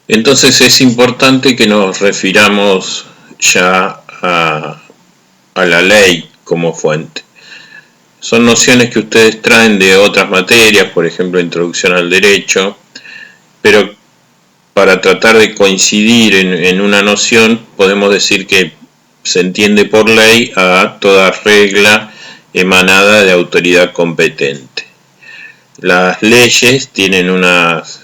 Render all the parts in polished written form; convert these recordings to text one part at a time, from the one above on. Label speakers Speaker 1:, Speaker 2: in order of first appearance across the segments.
Speaker 1: Entonces es importante que nos refiramos ya a la ley como fuente. Son nociones que ustedes traen de otras materias, por ejemplo, introducción al derecho, pero para tratar de coincidir en una noción, podemos decir que se entiende por ley a toda regla emanada de autoridad competente. Las leyes tienen unos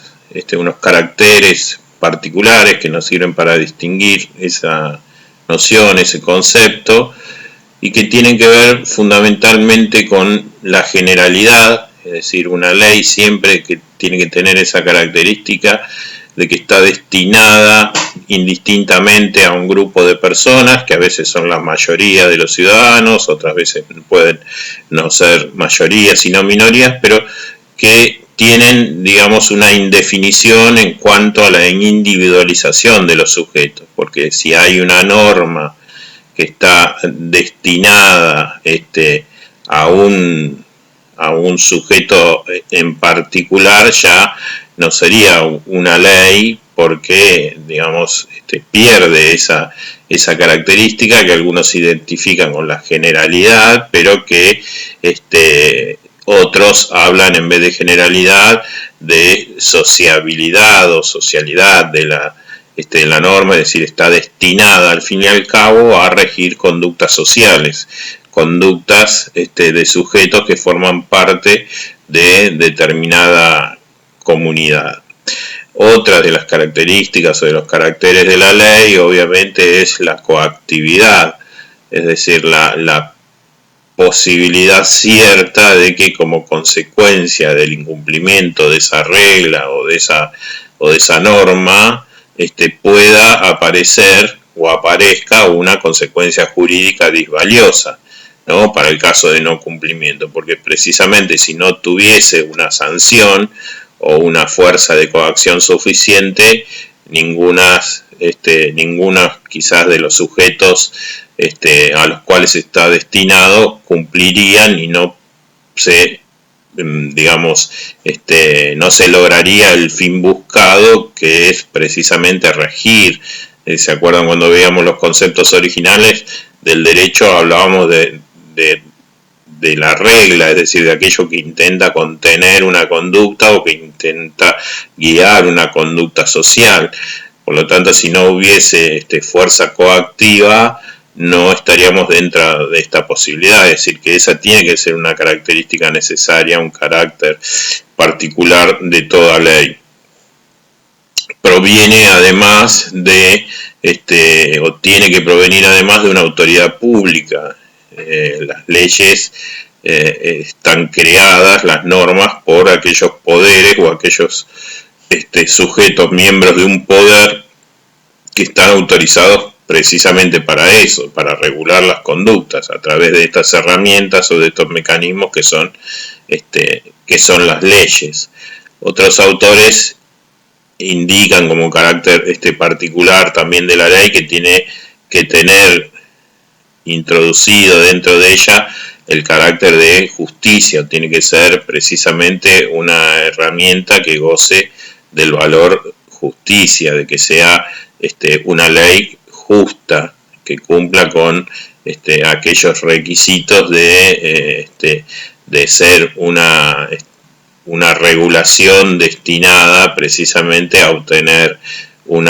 Speaker 1: caracteres particulares que nos sirven para distinguir esa noción, ese concepto, y que tienen que ver fundamentalmente con la generalidad, es decir, una ley siempre que tiene que tener esa característica de que está destinada indistintamente a un grupo de personas, que a veces son la mayoría de los ciudadanos, otras veces pueden no ser mayorías sino minorías, pero que tienen, digamos, una indefinición en cuanto a la individualización de los sujetos, porque si hay una norma que está destinada a un sujeto en particular, ya no sería una ley porque, digamos, pierde esa característica que algunos identifican con la generalidad, pero que otros hablan, en vez de generalidad, de sociabilidad o socialidad de la norma, es decir, está destinada al fin y al cabo a regir conductas sociales, conductas de sujetos que forman parte de determinada comunidad. Otra de las características o de los caracteres de la ley, obviamente, es la coactividad, es decir, la posibilidad cierta de que como consecuencia del incumplimiento de esa regla o de esa norma, pueda aparecer o aparezca una consecuencia jurídica disvaliosa, ¿no? Para el caso de no cumplimiento, porque precisamente si no tuviese una sanción o una fuerza de coacción suficiente, ninguna quizás de los sujetos a los cuales está destinado cumplirían y no se digamos, no se lograría el fin buscado, que es precisamente regir. ¿Se acuerdan cuando veíamos los conceptos originales del derecho? Hablábamos de la regla, es decir, de aquello que intenta contener una conducta o que intenta guiar una conducta social. Por lo tanto, si no hubiese fuerza coactiva, no estaríamos dentro de esta posibilidad, es decir, que esa tiene que ser una característica necesaria, un carácter particular de toda ley. Proviene además de, o tiene que provenir además de una autoridad pública. Las leyes están creadas, las normas, por aquellos poderes o aquellos sujetos, miembros de un poder que están autorizados precisamente para eso, para regular las conductas a través de estas herramientas o de estos mecanismos que son las leyes. Otros autores indican como carácter particular también de la ley que tiene que tener introducido dentro de ella el carácter de justicia, tiene que ser precisamente una herramienta que goce del valor justicia, de que sea una ley justa, que cumpla con aquellos requisitos de ser una regulación destinada precisamente a obtener un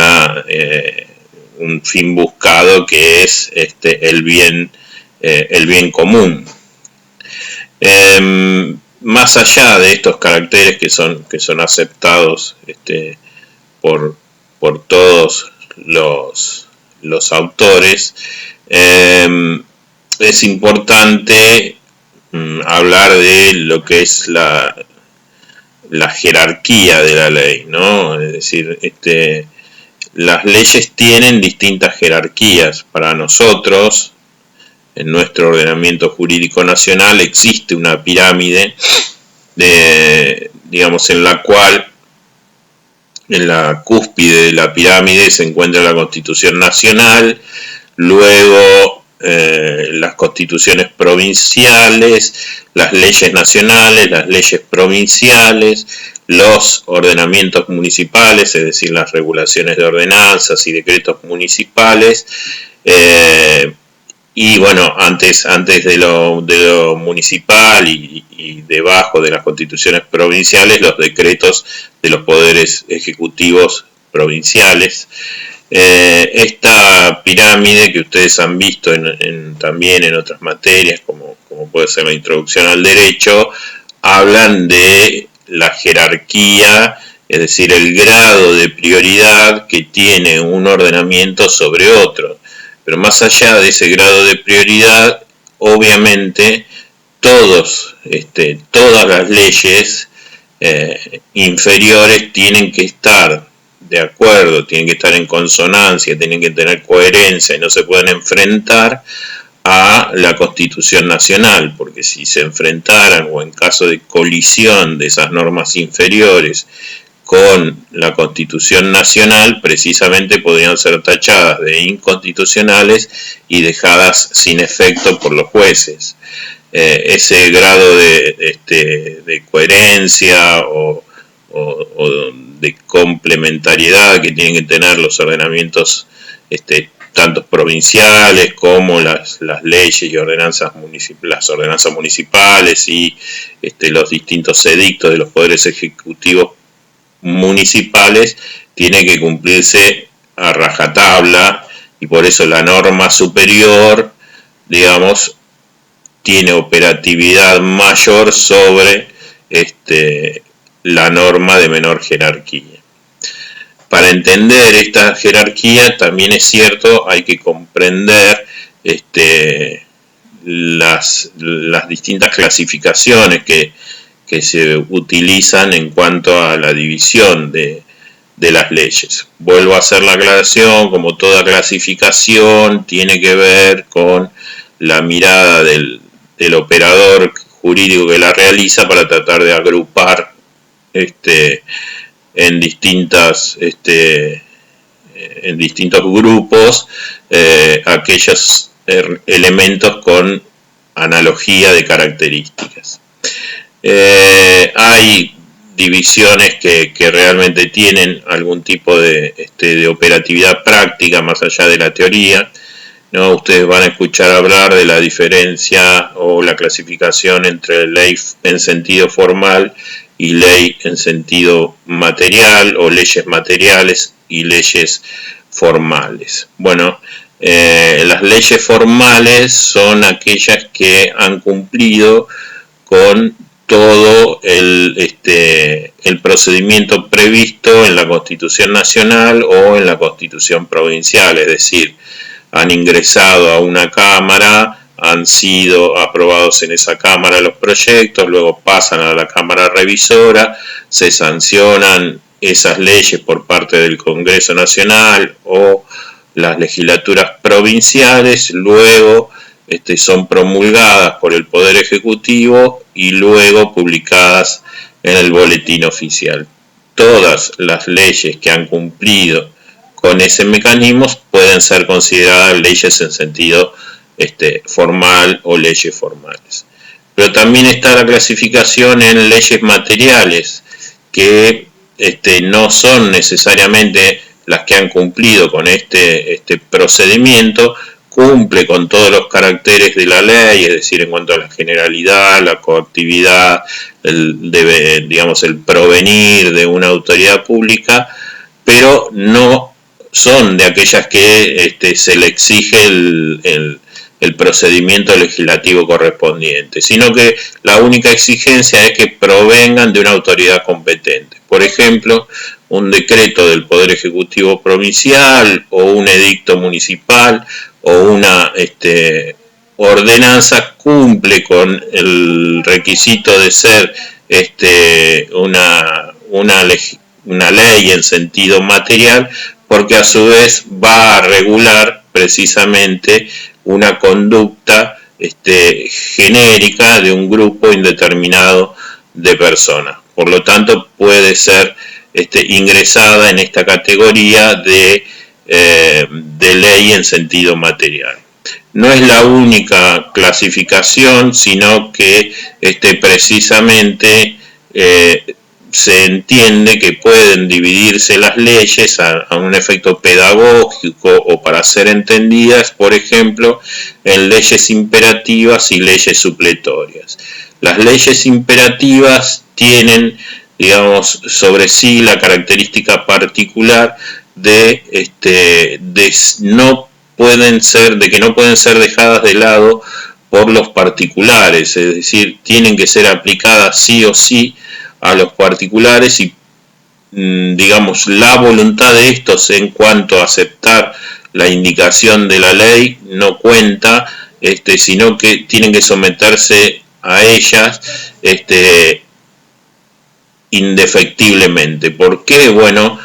Speaker 1: fin buscado, que es el bien común. Más allá de estos caracteres que son aceptados por todos los autores, es importante hablar de lo que es la jerarquía de la ley, ¿no? Es decir, las leyes tienen distintas jerarquías. Para nosotros, en nuestro ordenamiento jurídico nacional, existe una pirámide digamos, en la cual en la cúspide de la pirámide se encuentra la Constitución Nacional, luego las constituciones provinciales, las leyes nacionales, las leyes provinciales, los ordenamientos municipales, es decir, las regulaciones de ordenanzas y decretos municipales, y bueno, antes de lo municipal y debajo de las constituciones provinciales, los decretos de los poderes ejecutivos provinciales. Esta pirámide que ustedes han visto también en otras materias, como puede ser la introducción al derecho, hablan de la jerarquía, es decir, el grado de prioridad que tiene un ordenamiento sobre otro. Pero más allá de ese grado de prioridad, obviamente todas las leyes inferiores tienen que estar de acuerdo, tienen que estar en consonancia, tienen que tener coherencia y no se pueden enfrentar a la Constitución Nacional, porque si se enfrentaran o en caso de colisión de esas normas inferiores con la Constitución Nacional, precisamente podrían ser tachadas de inconstitucionales y dejadas sin efecto por los jueces. Ese grado de coherencia o de complementariedad que tienen que tener los ordenamientos tanto provinciales como las leyes y las ordenanzas municipales y los distintos edictos de los poderes ejecutivos municipales, tiene que cumplirse a rajatabla, y por eso la norma superior, digamos, tiene operatividad mayor sobre la norma de menor jerarquía. Para entender esta jerarquía, también es cierto, hay que comprender las distintas clasificaciones que se utilizan en cuanto a la división de las leyes. Vuelvo a hacer la aclaración, como toda clasificación tiene que ver con la mirada del operador jurídico que la realiza para tratar de agrupar en distintos grupos aquellos elementos con analogía de características. Hay divisiones que realmente tienen algún tipo de operatividad práctica más allá de la teoría, ¿no? Ustedes van a escuchar hablar de la diferencia o la clasificación entre ley en sentido formal y ley en sentido material, o leyes materiales y leyes formales. Bueno, las leyes formales son aquellas que han cumplido con todo el procedimiento previsto en la Constitución Nacional o en la Constitución Provincial, es decir, han ingresado a una Cámara, han sido aprobados en esa Cámara los proyectos, luego pasan a la Cámara Revisora, se sancionan esas leyes por parte del Congreso Nacional o las legislaturas provinciales, luego son promulgadas por el Poder Ejecutivo y luego publicadas en el Boletín Oficial. Todas las leyes que han cumplido con ese mecanismo pueden ser consideradas leyes en sentido formal o leyes formales. Pero también está la clasificación en leyes materiales, que no son necesariamente las que han cumplido con este procedimiento, cumple con todos los caracteres de la ley, es decir, en cuanto a la generalidad, la coactividad, el provenir de una autoridad pública, pero no son de aquellas que se le exige el procedimiento legislativo correspondiente, sino que la única exigencia es que provengan de una autoridad competente. Por ejemplo, un decreto del Poder Ejecutivo Provincial o un edicto municipal o una ordenanza cumple con el requisito de ser una ley en sentido material, porque a su vez va a regular precisamente una conducta genérica de un grupo indeterminado de personas. Por lo tanto, puede ser ingresada en esta categoría de ley en sentido material. no es la única clasificación, sino que precisamente se entiende que pueden dividirse las leyes a un efecto pedagógico o para ser entendidas, por ejemplo, en leyes imperativas y leyes supletorias. Las leyes imperativas tienen, digamos, sobre sí la característica particular de que no pueden ser dejadas de lado por los particulares, es decir, tienen que ser aplicadas sí o sí a los particulares y, digamos, la voluntad de estos en cuanto a aceptar la indicación de la ley no cuenta, sino que tienen que someterse a ellas indefectiblemente. ¿Por qué? Bueno,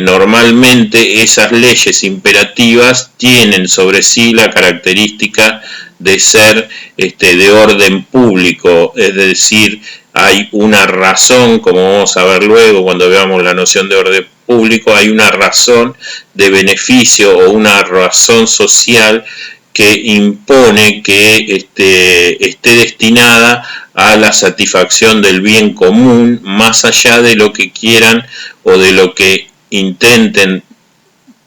Speaker 1: normalmente esas leyes imperativas tienen sobre sí la característica de ser de orden público, es decir, hay una razón, como vamos a ver luego cuando veamos la noción de orden público, hay una razón de beneficio o una razón social que impone que esté destinada a la satisfacción del bien común, más allá de lo que quieran o de lo que intenten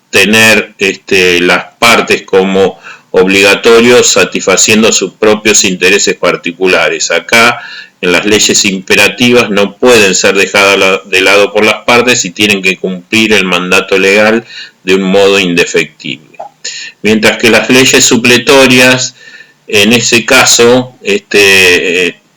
Speaker 1: tener las partes como obligatorios, satisfaciendo sus propios intereses particulares. Acá, en las leyes imperativas, no pueden ser dejadas de lado por las partes y tienen que cumplir el mandato legal de un modo indefectible. Mientras que las leyes supletorias, en ese caso,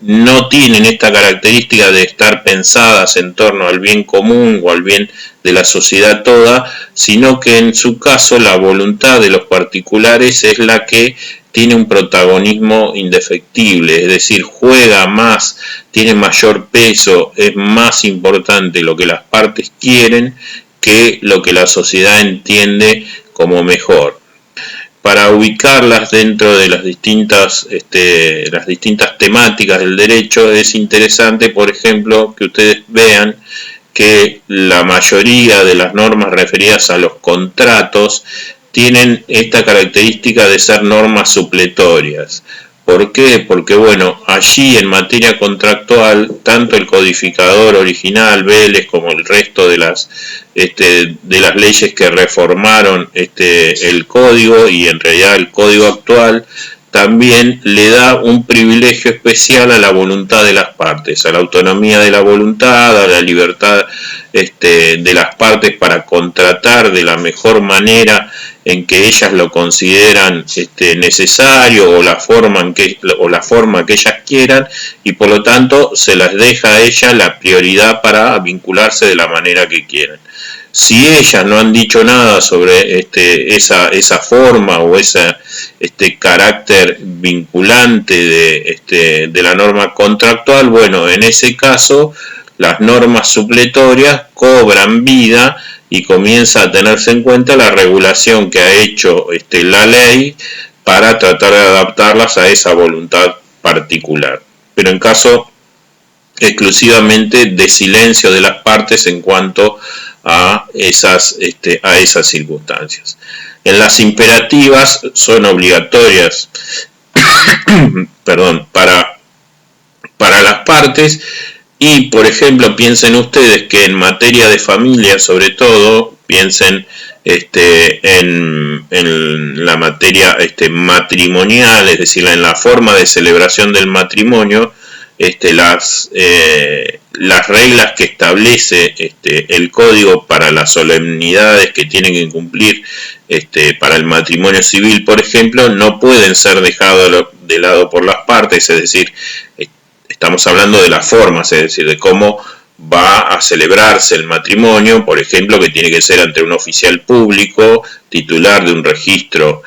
Speaker 1: no tienen esta característica de estar pensadas en torno al bien común o al bien de la sociedad toda, sino que en su caso la voluntad de los particulares es la que tiene un protagonismo indefectible, es decir, juega más, tiene mayor peso, es más importante lo que las partes quieren que lo que la sociedad entiende como mejor. Para ubicarlas dentro de las distintas temáticas del derecho es interesante, por ejemplo, que ustedes vean que la mayoría de las normas referidas a los contratos tienen esta característica de ser normas supletorias. ¿Por qué? Porque bueno, allí en materia contractual, tanto el codificador original, Vélez, como el resto de las leyes que reformaron el código y en realidad el código actual, también le da un privilegio especial a la voluntad de las partes, a la autonomía de la voluntad, a la libertad de las partes para contratar de la mejor manera en que ellas lo consideran necesario o la forma que ellas quieran, y por lo tanto se las deja a ellas la prioridad para vincularse de la manera que quieran. Si ellas no han dicho nada sobre esa forma o ese carácter vinculante de la norma contractual, bueno, en ese caso las normas supletorias cobran vida y comienza a tenerse en cuenta la regulación que ha hecho la ley para tratar de adaptarlas a esa voluntad particular. Pero en caso exclusivamente de silencio de las partes en cuanto a esas circunstancias. En las imperativas son obligatorias para las partes. Y, por ejemplo, piensen ustedes que en materia de familia, sobre todo, piensen en la materia matrimonial, es decir, en la forma de celebración del matrimonio, las reglas que establece el código para las solemnidades que tienen que cumplir para el matrimonio civil, por ejemplo, no pueden ser dejados de lado por las partes, es decir, estamos hablando de las formas, es decir, de cómo va a celebrarse el matrimonio, por ejemplo, que tiene que ser ante un oficial público, titular de un registro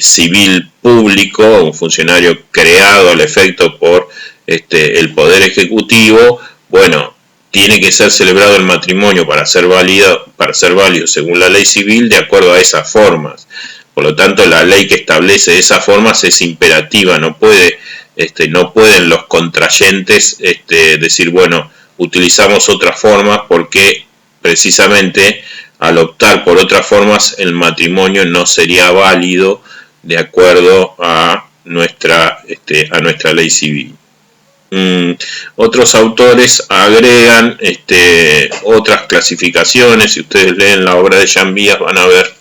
Speaker 1: civil público, un funcionario creado al efecto por el Poder Ejecutivo. Bueno, tiene que ser celebrado el matrimonio para ser válido según la ley civil de acuerdo a esas formas. Por lo tanto, la ley que establece esas formas es imperativa, no pueden los contrayentes decir, bueno, utilizamos otras formas, porque precisamente al optar por otras formas el matrimonio no sería válido de acuerdo a nuestra ley civil. Otros autores agregan otras clasificaciones. Si ustedes leen la obra de Jean Vías van a ver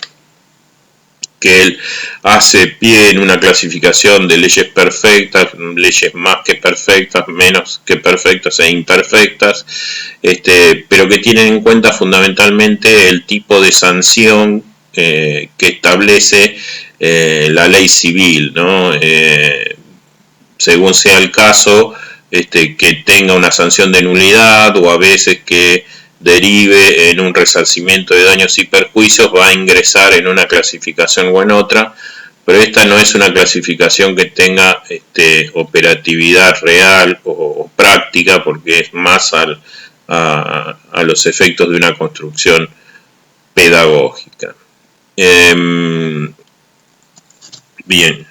Speaker 1: que él hace pie en una clasificación de leyes perfectas, leyes más que perfectas, menos que perfectas e imperfectas, pero que tienen en cuenta fundamentalmente el tipo de sanción que establece la ley civil, ¿no? Según sea el caso, que tenga una sanción de nulidad o a veces que derive en un resarcimiento de daños y perjuicios, va a ingresar en una clasificación o en otra, pero esta no es una clasificación que tenga operatividad real o práctica, porque es más a los efectos de una construcción pedagógica. Bien.